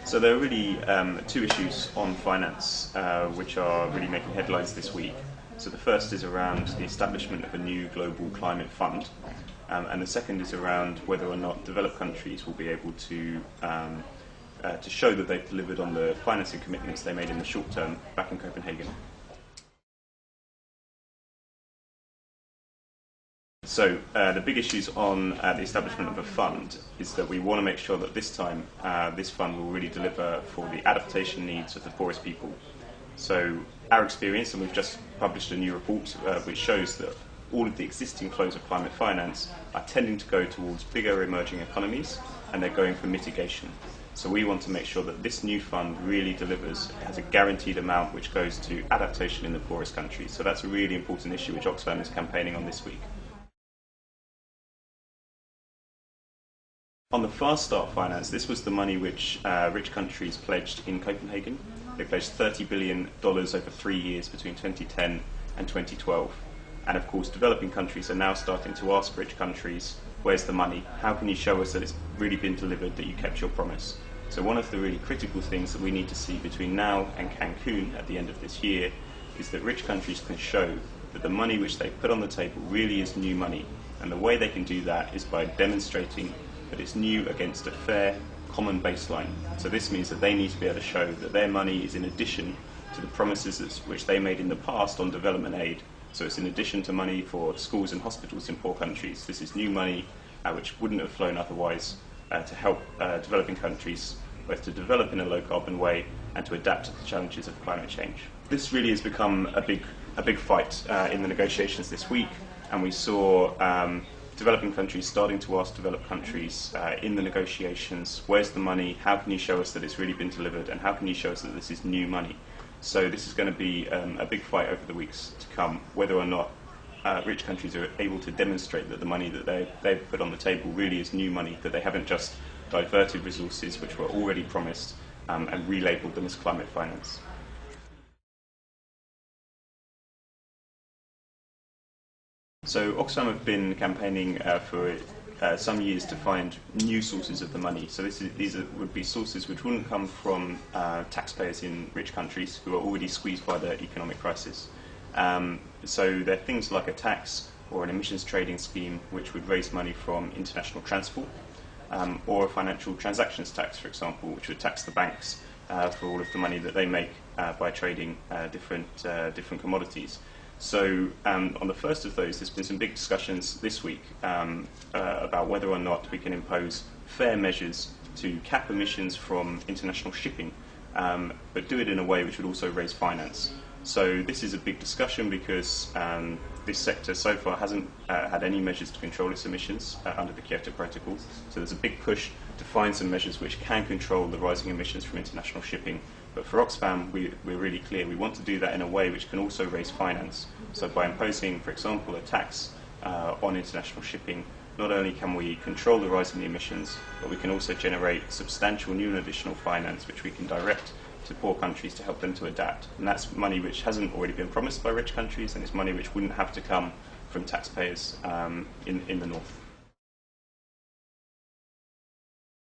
So there are really two issues on finance which are really making headlines this week. So the first is around the establishment of a new global climate fund, and the second is around whether or not developed countries will be able to show that they've delivered on the financing commitments they made in the short term back in Copenhagen. So the big issues on the establishment of a fund is that we want to make sure that this time this fund will really deliver for the adaptation needs of the poorest people. So our experience, and we've just published a new report which shows that all of the existing flows of climate finance are tending to go towards bigger emerging economies, and they're going for mitigation. So we want to make sure that this new fund really delivers, has a guaranteed amount which goes to adaptation in the poorest countries. So that's a really important issue which Oxfam is campaigning on this week. On the Fast Start finance, this was the money which rich countries pledged in Copenhagen. They pledged $30 billion over 3 years between 2010 and 2012. And of course, developing countries are now starting to ask rich countries, where's the money? How can you show us that it's really been delivered, that you kept your promise? So one of the really critical things that we need to see between now and Cancun at the end of this year is that rich countries can show that the money which they put on the table really is new money. And the way they can do that is by demonstrating that it's new against a fair, common baseline. So this means that they need to be able to show that their money is in addition to the promises which they made in the past on development aid. So it's in addition to money for schools and hospitals in poor countries. This is new money which wouldn't have flown otherwise to help developing countries both to develop in a low carbon way and to adapt to the challenges of climate change. This really has become a big fight in the negotiations this week, and we saw developing countries starting to ask developed countries in the negotiations, where's the money, how can you show us that it's really been delivered, and how can you show us that this is new money? So this is going to be a big fight over the weeks to come, whether or not rich countries are able to demonstrate that the money that they've put on the table really is new money, that they haven't just diverted resources which were already promised and relabeled them as climate finance. So Oxfam have been campaigning for some years to find new sources of the money. So these would be sources which wouldn't come from taxpayers in rich countries who are already squeezed by the economic crisis. So they're things like a tax or an emissions trading scheme which would raise money from international transport, or a financial transactions tax, for example, which would tax the banks for all of the money that they make by trading different commodities. So on the first of those, there's been some big discussions this week about whether or not we can impose fair measures to cap emissions from international shipping, but do it in a way which would also raise finance. So this is a big discussion because this sector so far hasn't had any measures to control its emissions under the Kyoto Protocol. So there's a big push to find some measures which can control the rising emissions from international shipping. But for Oxfam, we're really clear. We want to do that in a way which can also raise finance. So by imposing, for example, a tax on international shipping, not only can we control the rise in the emissions, but we can also generate substantial new and additional finance which we can direct to poor countries to help them to adapt. And that's money which hasn't already been promised by rich countries, and it's money which wouldn't have to come from taxpayers in the north.